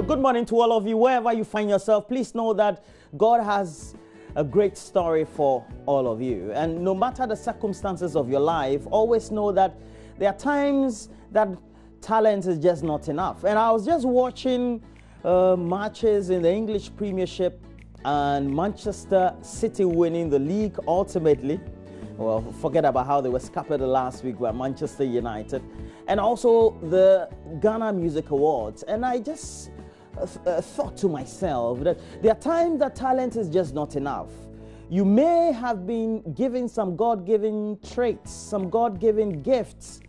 Good morning to all of you, wherever you find yourself. Please know that God has a great story for all of you. And no matter the circumstances of your life, always know that there are times that talent is just not enough. And I was just watching matches in the English Premiership and Manchester City winning the league ultimately. Well, forget about how they were scuppered last week by Manchester United. And also the Ghana Music Awards. And I just thought to myself that there are times that talent is just not enough. You may have been given some God-given traits, some God-given gifts,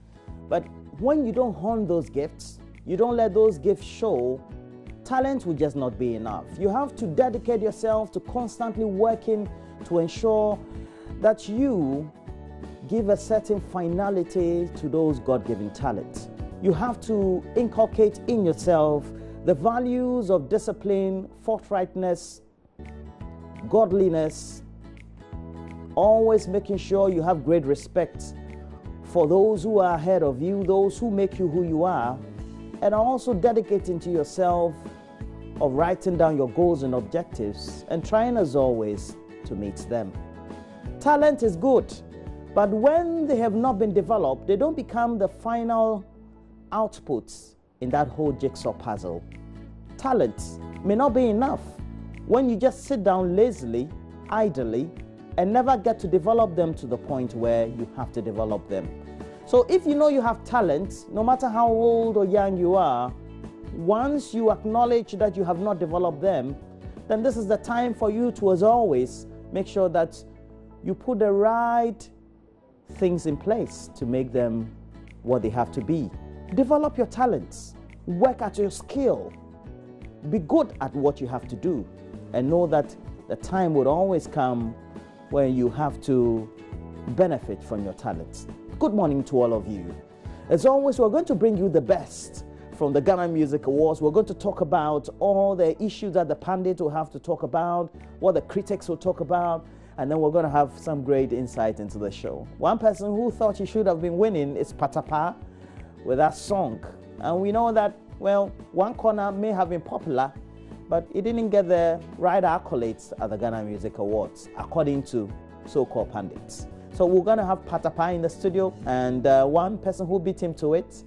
but when you don't hone those gifts, you don't let those gifts show, talent will just not be enough. You have to dedicate yourself to constantly working to ensure that you give a certain finality to those God-given talents. You have to inculcate in yourself the values of discipline, forthrightness, godliness, always making sure you have great respect for those who are ahead of you, those who make you who you are, and also dedicating to yourself of writing down your goals and objectives and trying as always to meet them. Talent is good, but when they have not been developed, they don't become the final outputs in that whole jigsaw puzzle. Talent may not be enough when you just sit down lazily, idly, and never get to develop them to the point where you have to develop them. So if you know you have talent, no matter how old or young you are, once you acknowledge that you have not developed them, then this is the time for you to, as always, make sure that you put the right things in place to make them what they have to be. Develop your talents, work at your skill, be good at what you have to do, and know that the time would always come when you have to benefit from your talents. Good morning to all of you. As always, we're going to bring you the best from the Ghana Music Awards. We're going to talk about all the issues that the pundits will have to talk about, what the critics will talk about, and then we're going to have some great insight into the show. One person who thought he should have been winning is Patapa with that song. And we know that, well, one corner may have been popular, but it didn't get the right accolades at the Ghana Music Awards, according to so-called pundits. So we're going to have Patapa in the studio, and one person who beat him to it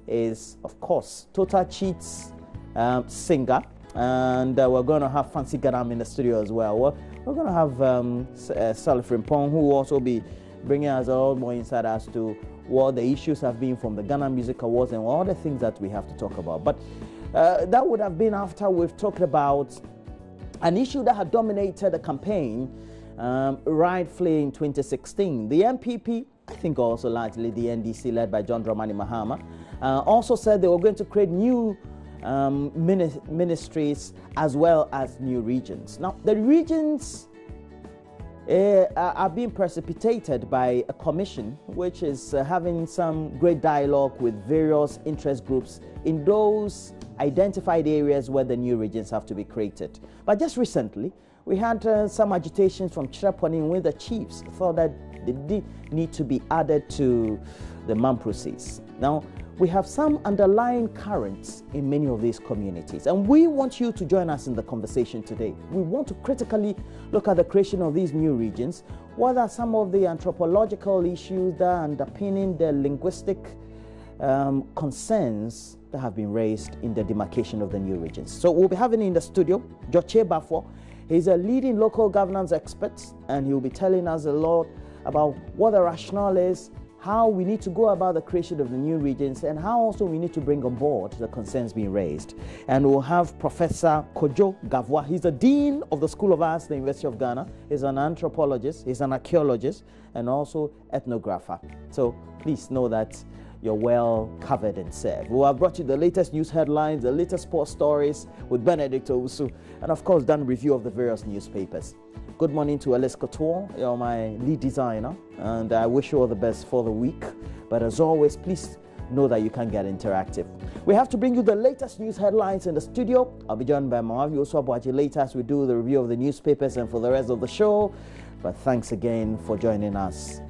is, of course, Total Cheats singer, and we're going to have Fancy Ganam in the studio as well. We're going to have Salif Rimpong, who will also be bringing us a lot more insight as to what the issues have been from the Ghana Music Awards and all the things that we have to talk about. But that would have been after we've talked about an issue that had dominated the campaign rightfully in 2016. The MPP, I think also largely the NDC led by John Dramani Mahama, also said they were going to create new ministries as well as new regions. Now, the regions are being precipitated by a commission which is having some great dialogue with various interest groups in those identified areas where the new regions have to be created. But just recently, we had some agitation from Chiraponi with the chiefs thought that they did need to be added to the Mamprosis. Now, we have some underlying currents in many of these communities, and we want you to join us in the conversation today. We want to critically look at the creation of these new regions. What are some of the anthropological issues that are underpinning the linguistic concerns that have been raised in the demarcation of the new regions? So we'll be having in the studio Joche Bafo. He's a leading local governance expert, and he'll be telling us a lot about what the rationale is, how we need to go about the creation of the new regions, and how also we need to bring on board the concerns being raised. And we'll have Professor Kojo Gavwa. He's the Dean of the School of Arts at the University of Ghana. He's an anthropologist, he's an archaeologist, and also ethnographer. So please know that you're well covered and served. We have brought you the latest news headlines, the latest sports stories with Benedict Owusu, and of course done review of the various newspapers. Good morning to Alice Couture, you're my lead designer, and I wish you all the best for the week. But as always, please know that you can get interactive. We have to bring you the latest news headlines in the studio. I'll be joined by Mawavi Oswabuaji later as we do the review of the newspapers and for the rest of the show. But thanks again for joining us